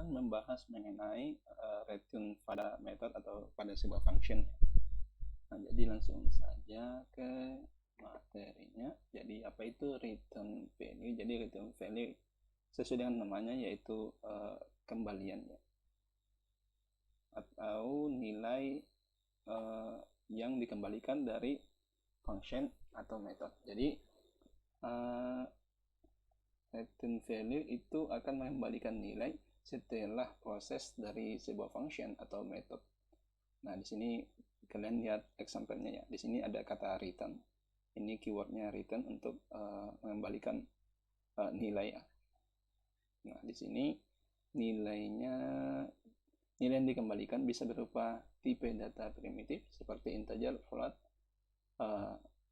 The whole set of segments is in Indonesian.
akan membahas mengenai return pada method atau pada sebuah function. Nah, jadi langsung saja ke materinya. Jadi apa itu return value? Jadi return value sesuai dengan namanya yaitu kembalian ya, atau nilai yang dikembalikan dari function atau method. Jadi return value itu akan mengembalikan nilai setelah proses dari sebuah function atau method. Nah, di sini kalian lihat example-nya ya. Di sini ada kata return. Ini keywordnya return untuk mengembalikan nilai ya. Nah, di sini nilai yang dikembalikan bisa berupa tipe data primitif seperti integer, float,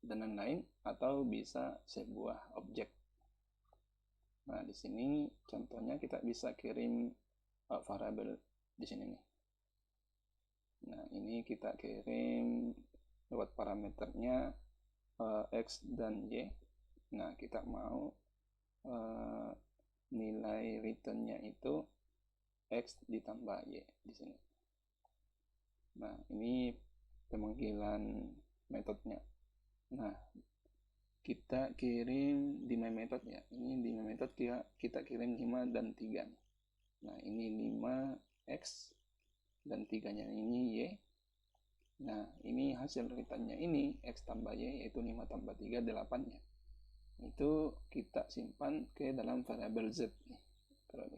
dan lain-lain, atau bisa sebuah objek. Nah, di sini contohnya kita bisa kirim variabel di sini nih. Nah, ini kita kirim lewat parameternya X dan Y. Nah, kita mau nilai returnnya itu X ditambah Y di sini. Nah, ini pemanggilan metodenya. Nah, kita kirim di my method ya. Ini di my method kita kirim 5 dan 3 nih. Nah, ini 5X dan 3-nya ini Y. Nah, ini hasil returnnya ini X tambah Y, yaitu 5 tambah 3, 8-nya. Itu kita simpan ke dalam variabel Z nih. Kalau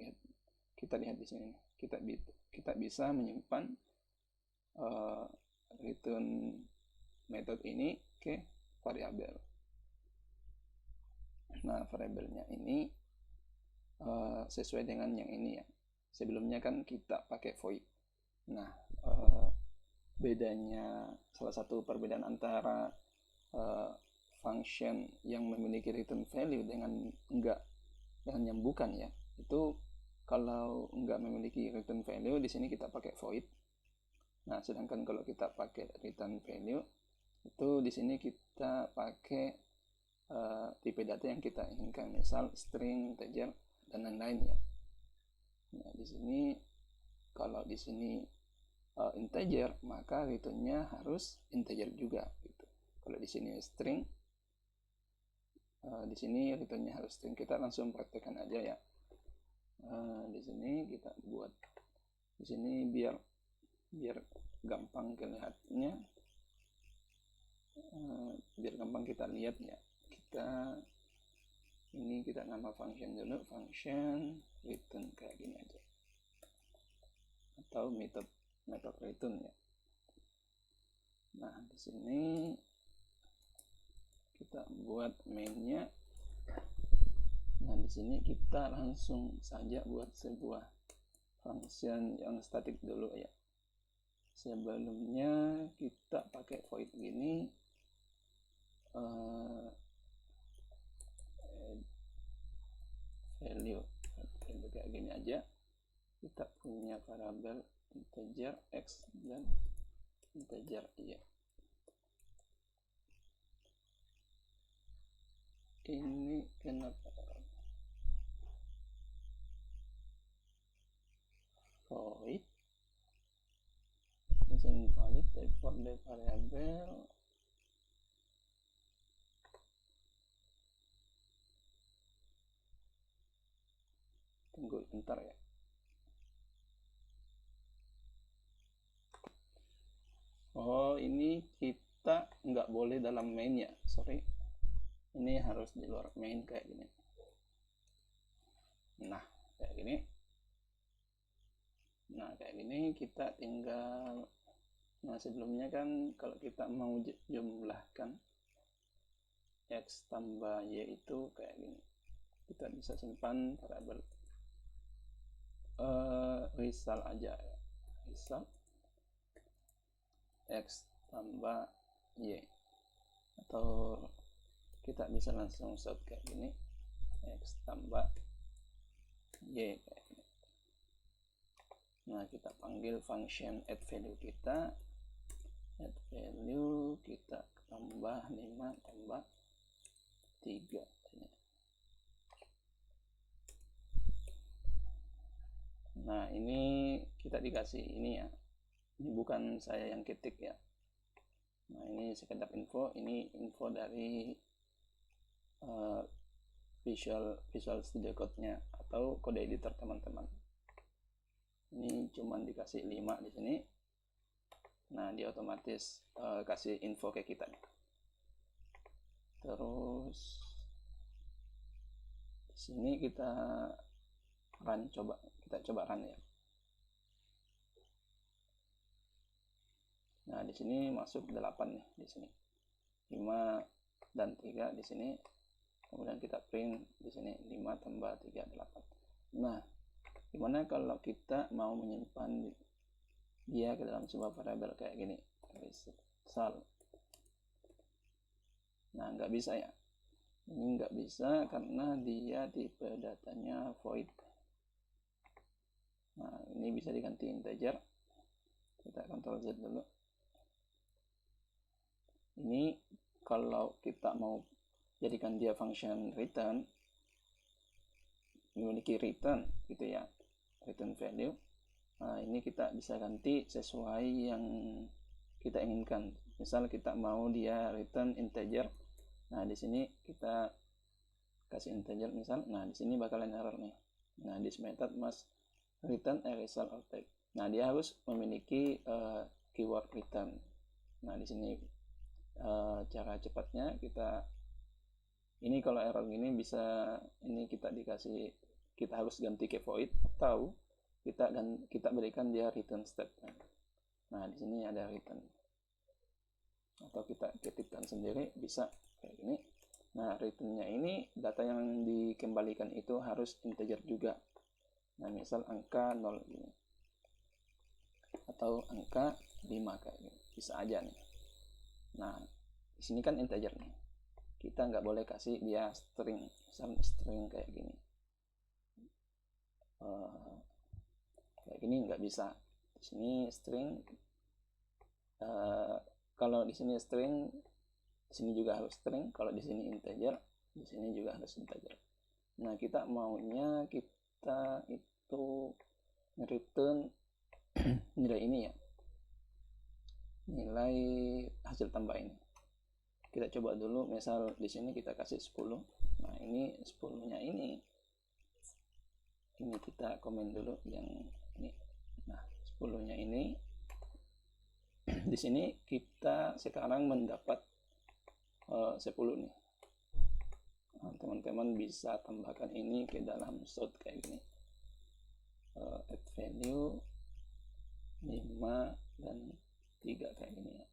kita lihat di sini nih. Kita bisa menyimpan return method ini ke variabel. Nah, variabelnya ini sesuai dengan yang ini ya. Sebelumnya kan kita pakai void. Nah, bedanya, salah satu perbedaan antara function yang memiliki return value dengan yang bukan ya, itu kalau enggak memiliki return value di sini kita pakai void. Nah, sedangkan kalau kita pakai return value itu di sini kita pakai tipe data yang kita inginkan, misal string, integer, dan lain-lain ya. Nah, di sini kalau di sini integer, maka returnnya harus integer juga gitu. Kalau di sini string, di sini returnnya harus string. Kita langsung praktekkan aja ya. Di sini kita buat di sini biar gampang kelihatannya, biar gampang kita lihat ya. Kita nama function dulu, function return kayak gini aja, atau method return ya. Nah, di sini kita buat mainnya. Nah, di sini kita langsung saja buat sebuah function yang static dulu ya. Sebelumnya kita pakai void gini, value kayak gini aja. Kita punya variabel integer X dan integer Y. Ini kenapa void is invalid for the variable tunggu bentar ya. Oh, ini kita nggak boleh dalam main ya, sorry. Ini harus di luar main kayak gini. Nah, kayak gini. Nah, kayak gini kita tinggal. Nah, sebelumnya kan kalau kita mau jumlahkan X tambah Y itu kayak gini. Kita bisa simpan variabel result aja ya. Result X tambah Y, atau kita bisa langsung set kayak gini, X tambah Y kayak gini. Nah, kita panggil function add value kita, kita tambah 5 tambah 3. Nah, ini kita dikasih ini ya. Ini bukan saya yang ketik ya. Nah, ini sekedar info. Ini info dari Visual Studio Code-nya atau kode editor teman-teman. Ini cuman dikasih 5 di sini. Nah, dia otomatis kasih info ke kita. Terus di sini kita coba run ya. Nah, di sini masuk 8 nih di sini. 5 dan 3 di sini. Kemudian kita print di sini 5 tambah 3 8. Nah, gimana kalau kita mau menyimpan dia ke dalam sebuah variabel kayak gini, result. Nah, nggak bisa ya. Ini nggak bisa karena dia tipe datanya void. Nah, ini bisa diganti integer. Kita Ctrl Z dulu. Ini kalau kita mau jadikan dia function return, memiliki return gitu ya, return value. Nah, ini kita bisa ganti sesuai yang kita inginkan. Misal kita mau dia return integer. Nah, di sini kita kasih integer misal. Nah, di sini bakalan error nih. Nah, this method must return a result of type. Nah, dia harus memiliki keyword return. Nah, di sini cara cepatnya ini kalau error gini bisa ini kita harus ganti ke void atau kita berikan dia return statement. Nah, di sini ada return. Atau kita ketikkan sendiri bisa kayak gini. Nah, returnnya ini data yang dikembalikan itu harus integer juga. Nah, misal angka 0 gini. Atau angka 5 kayak gini. Bisa aja nih. Nah, di sini kan integer nih. Kita nggak boleh kasih dia string, misal string kayak gini. Kayak gini nggak bisa. Di sini string. Kalau di sini string, di sini juga harus string. Kalau di sini integer, di sini juga harus integer. Nah, kita maunya kita itu return nilai ini ya. Nilai hasil tambah ini. Kita coba dulu, misal di sini kita kasih 10. Nah, ini 10-nya ini kita komen dulu yang ini. Nah, 10-nya ini di sini kita sekarang mendapat 10 nih. Nah, teman-teman bisa tambahkan ini ke dalam sort kayak gini. Add value 5 dan 3 kayak gini ya.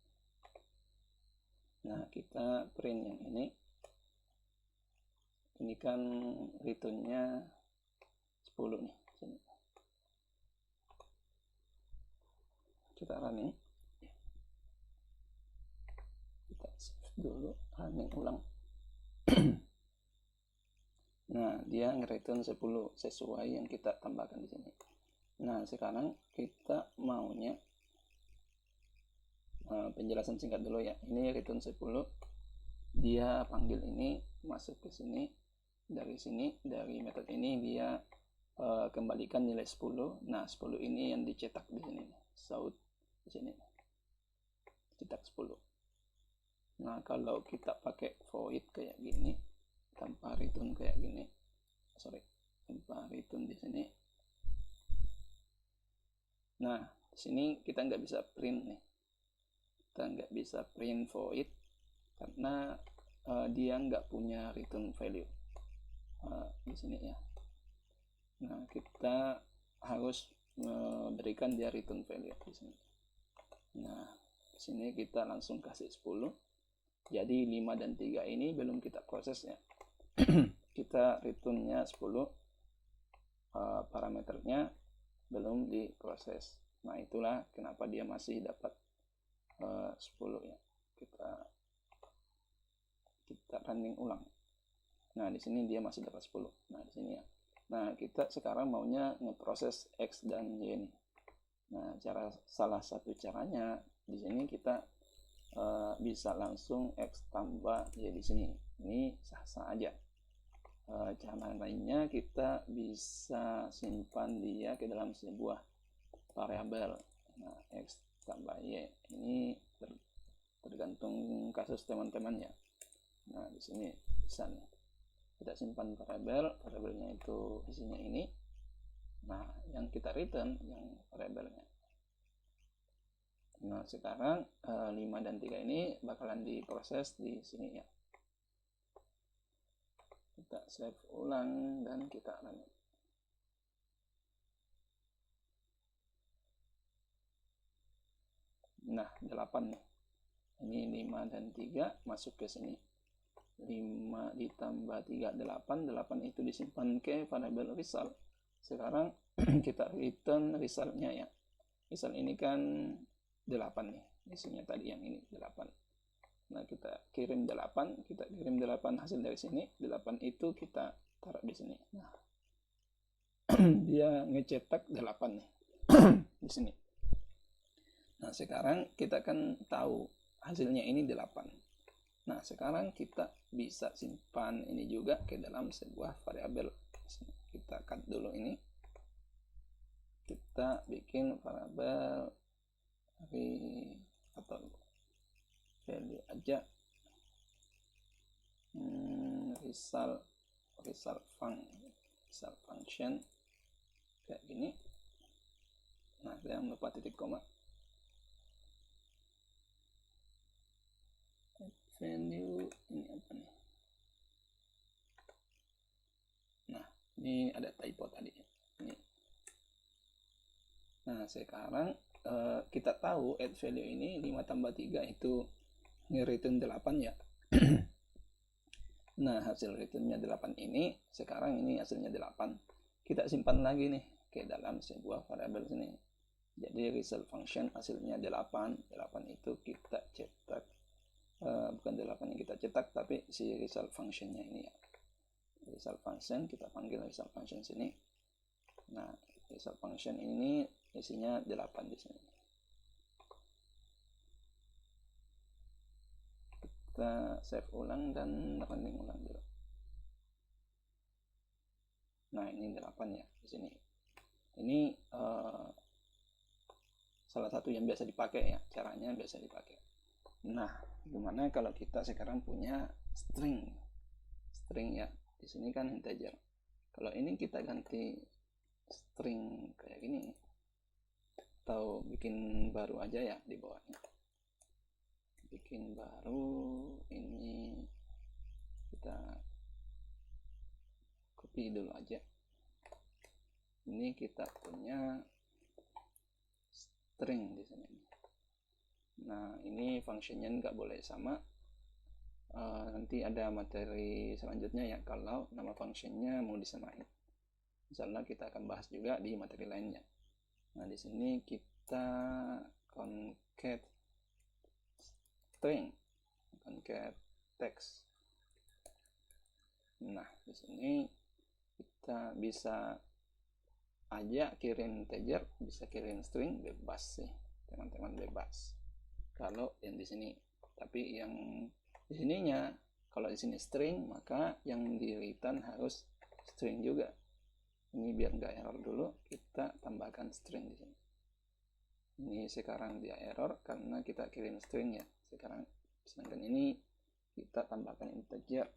Nah, kita print yang ini. Ini kan returnnya 10 nih. Sini. Kita running. Kita save dulu, running ulang. Nah, dia nge-return 10 sesuai yang kita tambahkan di sini. Nah, sekarang kita maunya penjelasan singkat dulu ya. Ini return 10. Dia panggil ini masuk ke sini. Dari sini, dari metode ini dia kembalikan nilai 10. Nah, 10 ini yang dicetak di sini. South di sini. Cetak 10. Nah, kalau kita pakai void kayak gini, tanpa return kayak gini. Tanpa return di sini. Nah, di sini kita nggak bisa print nih. Kita nggak bisa print void karena dia nggak punya return value di sini ya. Nah, kita harus memberikan dia return value di sini. Nah, di sini kita langsung kasih 10. Jadi 5 dan 3 ini belum kita proses ya. Kita returnnya 10. Parameternya belum diproses. Nah, itulah kenapa dia masih dapat 10 ya. Kita running ulang. Nah, di sini dia masih dapat 10. Nah, di sini ya. Nah, kita sekarang maunya ngeproses X dan Y nih. Nah, salah satu caranya di sini kita bisa langsung X tambah Y di sini. Ini sah-sah aja. Cara lainnya kita bisa simpan dia ke dalam sebuah variabel. Nah, x tambah y ini tergantung kasus teman-teman ya. Nah, di sini bisa nih kita simpan variabelnya itu isinya ini. Nah, yang kita return yang variabelnya. Nah, sekarang 5 dan 3 ini bakalan diproses di sini ya. Kita save ulang dan kita run. Nah, 8 nih. Ini 5 dan 3 masuk ke sini. 5 ditambah 3, 8. 8 itu disimpan ke variabel result. Sekarang kita return resultnya ya. Result ini kan 8 nih. Isinya tadi yang ini 8. Nah, kita kirim 8, kita kirim 8 hasil dari sini. 8 itu kita taruh di sini. Nah, dia ngecetak 8 nih di sini. Nah, sekarang kita kan tahu hasilnya ini 8. Nah, sekarang kita bisa simpan ini juga ke dalam sebuah variabel. Kita cut dulu ini. Kita bikin variabel atau value aja. Result function kayak gini. Nah, jangan lupa titik koma. Value ini apa nih? Nah, ini ada typo tadi. Ini. Nah, sekarang kita tahu add value ini 5 tambah 3 itu nge-return 8 ya. Nah, hasil returnnya 8 ini, sekarang ini hasilnya 8. Kita simpan lagi nih ke dalam sebuah variabel sini. Jadi result function hasilnya 8. 8 itu kita cetak, bukan 8 yang kita cetak, tapi si result functionnya ini ya. Result function, kita panggil result function sini. Nah, result function ini isinya 8 di sini. Kita save ulang dan running ulang dulu. Nah, ini 8 ya di sini. Ini salah satu yang biasa dipakai ya, caranya biasa dipakai. Nah, gimana kalau kita sekarang punya string ya, di sini kan integer. Kalau ini kita ganti string kayak gini, atau bikin baru aja ya di bawahnya. Bikin baru, ini kita copy dulu aja. Ini kita punya string di sini. Nah, ini functionnya nggak boleh sama. Nanti ada materi selanjutnya ya kalau nama functionnya mau disamain. Misalnya kita akan bahas juga di materi lainnya. Nah, di sini kita concat string, concat text. Nah, di sini kita bisa aja kirim integer, bisa kirim string, bebas sih teman-teman, bebas kalau yang di sini. Tapi yang di sininya, kalau di sini string, maka yang di return harus string juga. Ini biar nggak error dulu, kita tambahkan string di sini. Ini sekarang dia error karena kita kirim string ya. Sekarang sedangkan ini kita tambahkan integer.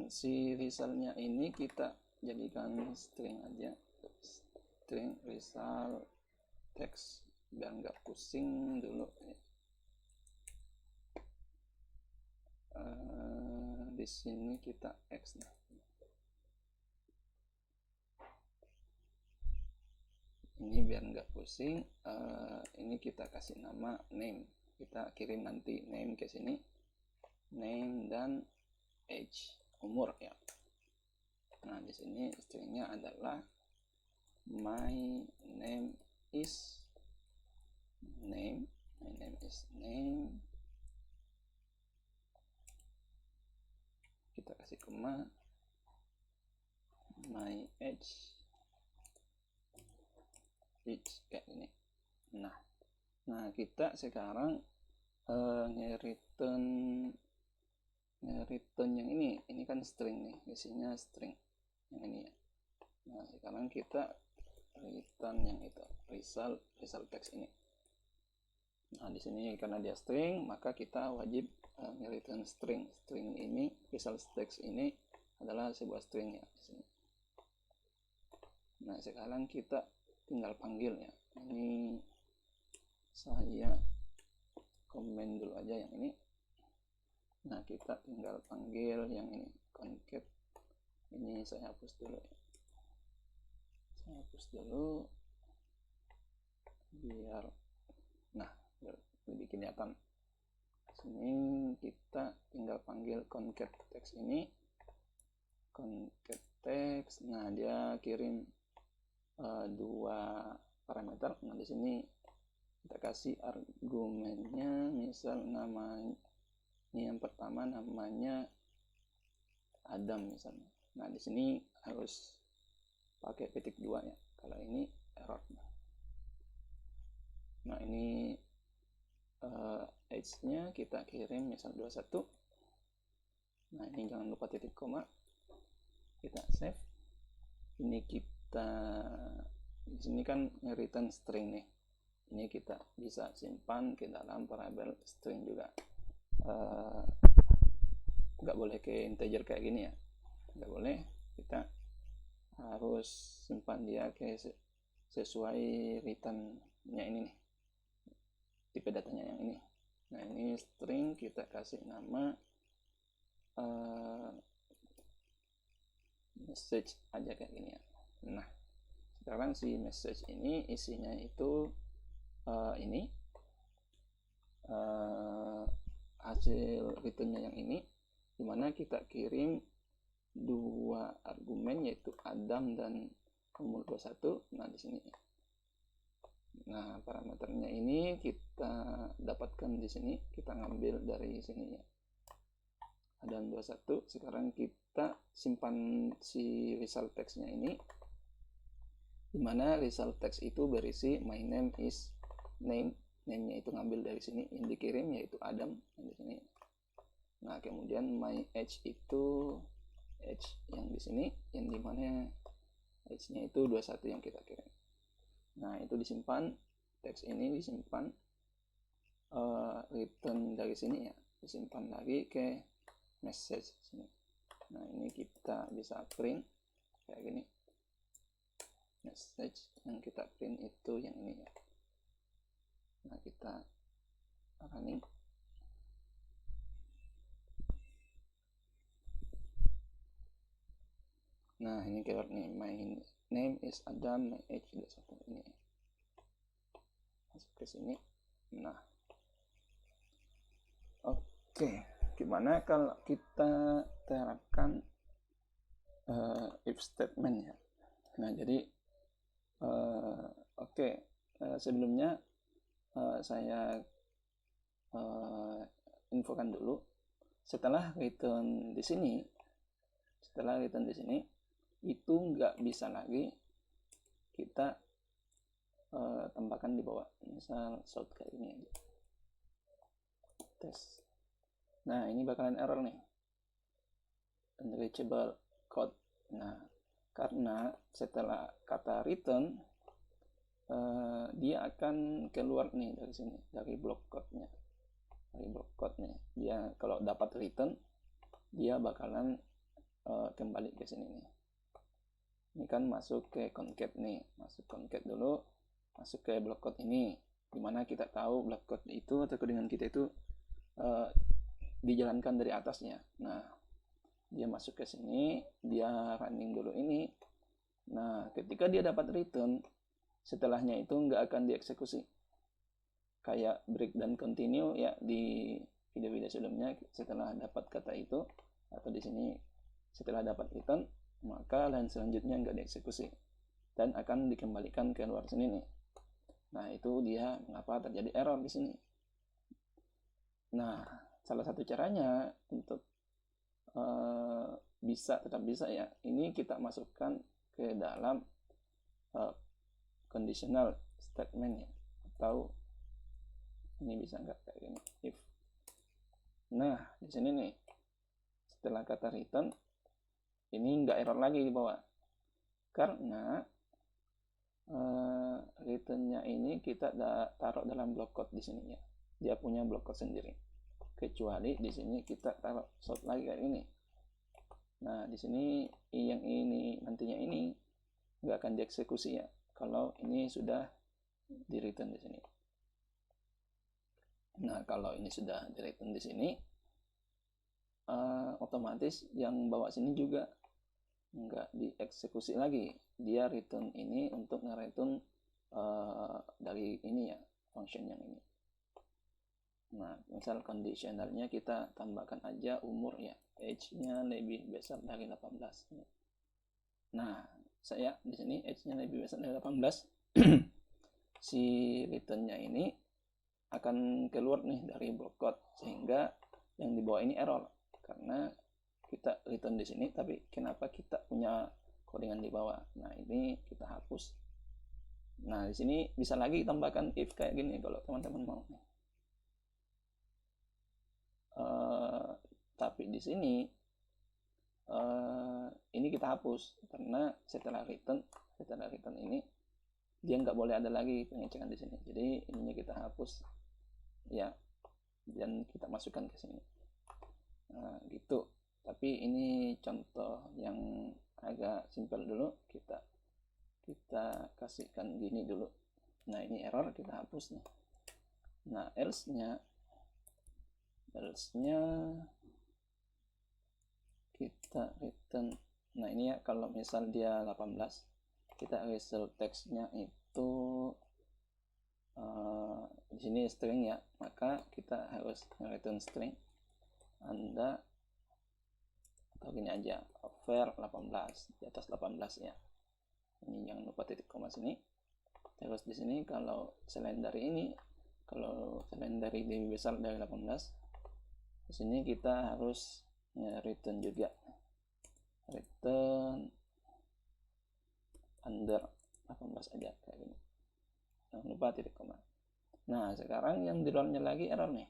Si resultnya ini kita jadikan string aja, string result text, biar nggak pusing dulu. Di sini kita x nih. Ini biar nggak pusing, ini kita kasih nama name. Kita kirim nanti name ke sini, name dan age, umur ya. Nah, di sini stringnya adalah my name is name, kita kasih koma, my age kayak ini. Nah kita sekarang nge-return return yang ini kan string nih, isinya string yang ini ya. Nah sekarang kita return yang itu result text ini. Nah di sini karena dia string, maka kita wajib return string ini, result text ini adalah sebuah string ya di sini. Nah sekarang kita tinggal panggil ya. Ini saya komen dulu aja yang ini. Nah kita tinggal panggil yang ini concat. Ini saya hapus dulu ya. Saya hapus dulu biar lebih kelihatan. Sini kita tinggal panggil concat text ini, concat text. Nah dia kirim dua parameter. Nah di sini kita kasih argumennya, misal namanya ini yang pertama namanya Adam misalnya. Nah di sini harus pakai petik 2 ya, kalau ini error. Nah ini age-nya kita kirim misal 21. Nah ini jangan lupa titik koma, kita save. Ini kita di sini kan return string nih, ini kita bisa simpan ke dalam variabel string juga. Nggak boleh ke integer kayak gini ya, nggak boleh. Kita harus simpan dia ke sesuai return-nya ini nih, tipe datanya yang ini. Nah ini string, kita kasih nama message aja kayak gini ya. Nah sekarang si message ini isinya itu ini hasil returnnya yang ini, dimana kita kirim dua argumen yaitu Adam dan umur 21. Nah di sini. Nah parameternya ini kita dapatkan di sini, kita ngambil dari sini ya, Adam 21. Sekarang kita simpan si result text-nya ini, dimana result text itu berisi my name is name. Name-nya itu ngambil dari sini, yang dikirim yaitu Adam yang di sini. Nah kemudian my age itu age yang di sini, yang dimana age-nya itu 21 yang kita kirim. Nah itu disimpan, teks ini disimpan, return dari sini ya, disimpan lagi ke message sini. Nah ini kita bisa print kayak gini, message yang kita print itu yang ini ya. Nah kita running. Nah ini keyword nih, my name is Adam, my age 21 ini. Masuk ke sini. Nah oke, gimana kalau kita terapkan if statement ya. Nah jadi sebelumnya saya infokan dulu, setelah return di sini itu nggak bisa lagi kita tambahkan di bawah, misal short kayak ini aja, tes. Nah ini bakalan error nih, unreachable code. Nah karena setelah kata return dia akan keluar nih dari sini, dari block code-nya. Dia kalau dapat return dia bakalan kembali ke sini nih. Ini kan masuk ke concat nih, masuk concat dulu, masuk ke block code ini, dimana kita tahu block code itu atau codingan kita itu dijalankan dari atasnya. Nah dia masuk ke sini, dia running dulu ini. Nah ketika dia dapat return, setelahnya itu nggak akan dieksekusi, kayak break dan continue ya di video-video sebelumnya. Setelah dapat kata itu atau di sini setelah dapat return, maka line selanjutnya nggak dieksekusi dan akan dikembalikan ke luar sini nih. Nah itu dia mengapa terjadi error di sini. Nah salah satu caranya untuk tetap bisa ya, ini kita masukkan ke dalam conditional statement ya, atau ini bisa nggak kayak gini, if. Nah di sini nih setelah kata return ini nggak error lagi di bawah, karena returnnya ini kita taruh dalam block code di sini ya, dia punya block code sendiri, kecuali di sini kita taruh sort lagi kayak ini. Nah di sini yang ini nantinya ini nggak akan dieksekusi ya kalau ini sudah di return di sini. Nah kalau ini sudah di return di sini, otomatis yang bawah sini juga nggak dieksekusi lagi, dia return ini untuk nge-return dari ini ya, function yang ini. Nah misal conditionalnya kita tambahkan aja umur ya, age-nya lebih besar dari 18. Nah saya di sini age-nya lebih besar dari 18 si return-nya ini akan keluar nih dari block code, sehingga yang di bawah ini error karena kita return di sini, tapi kenapa kita punya codingan di bawah. Nah ini kita hapus. Nah di sini bisa lagi tambahkan if kayak gini kalau teman-teman mau. Tapi di sini ini kita hapus karena setelah return ini dia nggak boleh ada lagi pengecekan di sini. Jadi ininya kita hapus ya, dan kita masukkan ke sini. Nah gitu. Tapi ini contoh yang agak simpel dulu, kita kasihkan gini dulu. Nah ini error, kita hapus nih. Nah else-nya kita return. Nah ini ya, kalau misal dia 18, kita result text-nya itu di sini string ya, maka kita harus return string Anda atau gini aja, over 18, di atas 18 ya. Ini jangan lupa titik koma sini. Terus di sini kalau selain dari ini, kalau selain dari lebih besar dari 18, di sini kita harus return juga, return under 18 aja kayak gini. Jangan lupa titik koma. Nah sekarang yang di luarnya lagi error nih.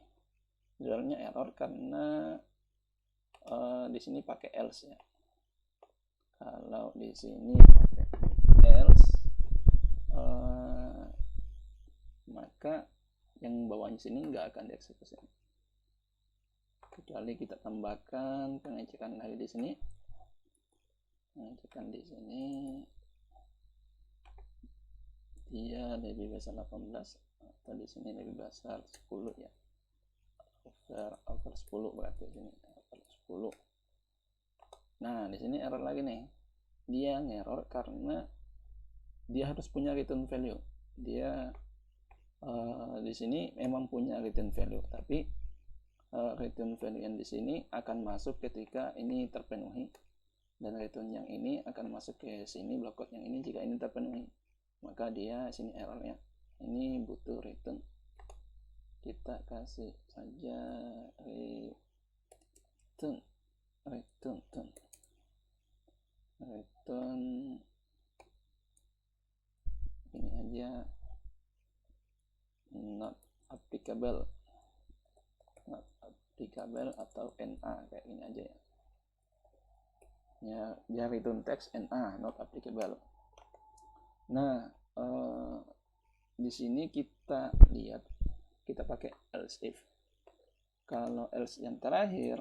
Di luarnya error karena di sini pakai else ya. Kalau di sini pakai else, maka yang bawahnya sini nggak akan dieksekusi, kecuali kita tambahkan pengecekan lagi di sini. Pengecekan di sini dia lebih besar 18 atau di sini lebih besar 10 ya. Over 10 berarti sini over 10. Nah di sini error lagi nih, dia ngeror karena dia harus punya return value. Dia di sini memang punya return value, tapi return value yang di sini akan masuk ketika ini terpenuhi, dan return yang ini akan masuk ke sini block code yang ini jika ini terpenuhi. Maka dia sini errornya ini butuh return. Kita kasih saja return ini aja, not applicable atau NA kayak gini aja ya. Dia return text NA, not applicable. Nah di sini kita lihat, kita pakai else if. Kalau else yang terakhir,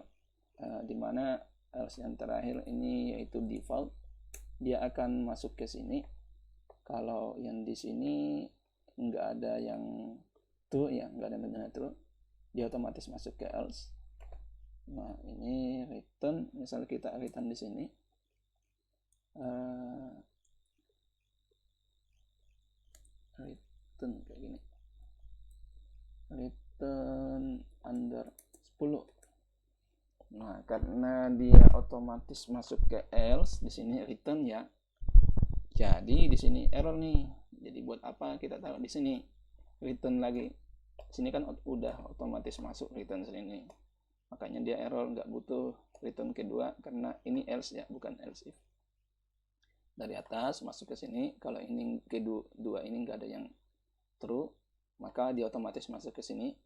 dimana else yang terakhir ini yaitu default, dia akan masuk ke sini. Kalau yang di sini nggak ada yang true ya, nggak ada yang true, dia otomatis masuk ke else. Nah ini return, misal kita return di sini, return kayak gini, return under 10. Nah karena dia otomatis masuk ke else, di sini return ya, jadi di sini error nih. Jadi buat apa kita taruh di sini return lagi? Sini kan udah otomatis masuk return sini, makanya dia error, nggak butuh return kedua karena ini else ya, bukan else if. Dari atas masuk ke sini, kalau ini kedua ini nggak ada yang true, maka dia otomatis masuk ke sini.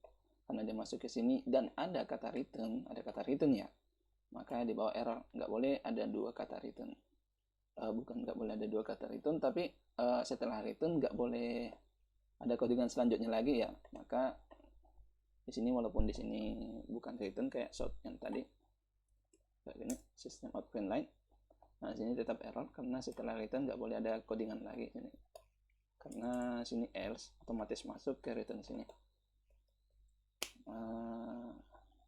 Karena dia masuk ke sini dan ada kata return ya, maka di bawah error. Nggak boleh ada dua kata return. Bukan nggak boleh ada dua kata return, tapi setelah return nggak boleh ada codingan selanjutnya lagi ya. Maka di sini walaupun di sini bukan return kayak short yang tadi, kayak gini, system out print line. Nah, sini tetap error karena setelah return nggak boleh ada codingan lagi sini. Karena sini else otomatis masuk ke return sini.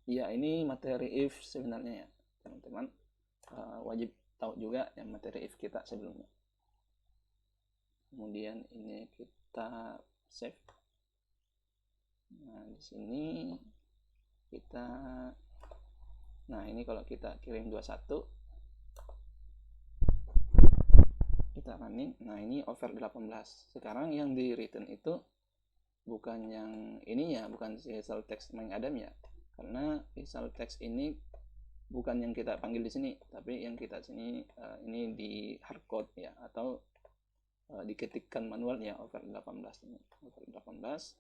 Ya, ini materi if sebenarnya ya, teman-teman. Wajib tahu juga yang materi if kita sebelumnya. Kemudian ini kita save. Nah, di sini kita, nah ini kalau kita kirim 21, kita running. Nah, ini over 18. Sekarang yang di return itu bukan yang ini ya, bukan result text main Adam ya, karena result text ini bukan yang kita panggil di sini, tapi yang kita sini ini di hardcode ya, atau diketikkan manual ya, over 18 ini, over 18.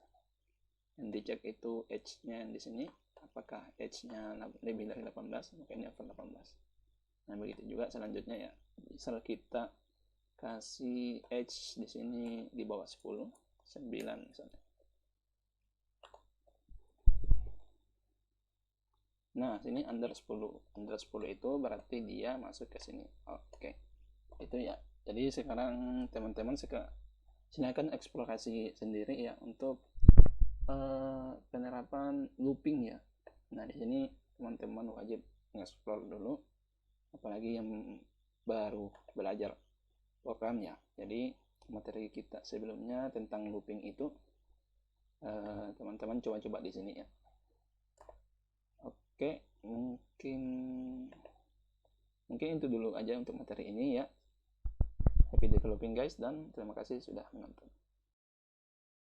Yang dicek itu age-nya di sini, apakah age-nya lebih dari 18, maka ini over 18. Nah, begitu juga selanjutnya ya. Misal kita kasih age di sini di bawah 10, 9 misalnya. Nah, sini under 10. Under 10 itu berarti dia masuk ke sini. Oke. Itu ya. Jadi sekarang teman-teman silakan eksplorasi sendiri ya untuk penerapan looping ya. Nah, di sini teman-teman wajib nge-explore dulu, apalagi yang baru belajar program ya. Jadi materi kita sebelumnya tentang looping itu teman-teman coba-coba di sini ya. Oke, mungkin itu dulu aja untuk materi ini ya. Happy developing guys, dan terima kasih sudah menonton.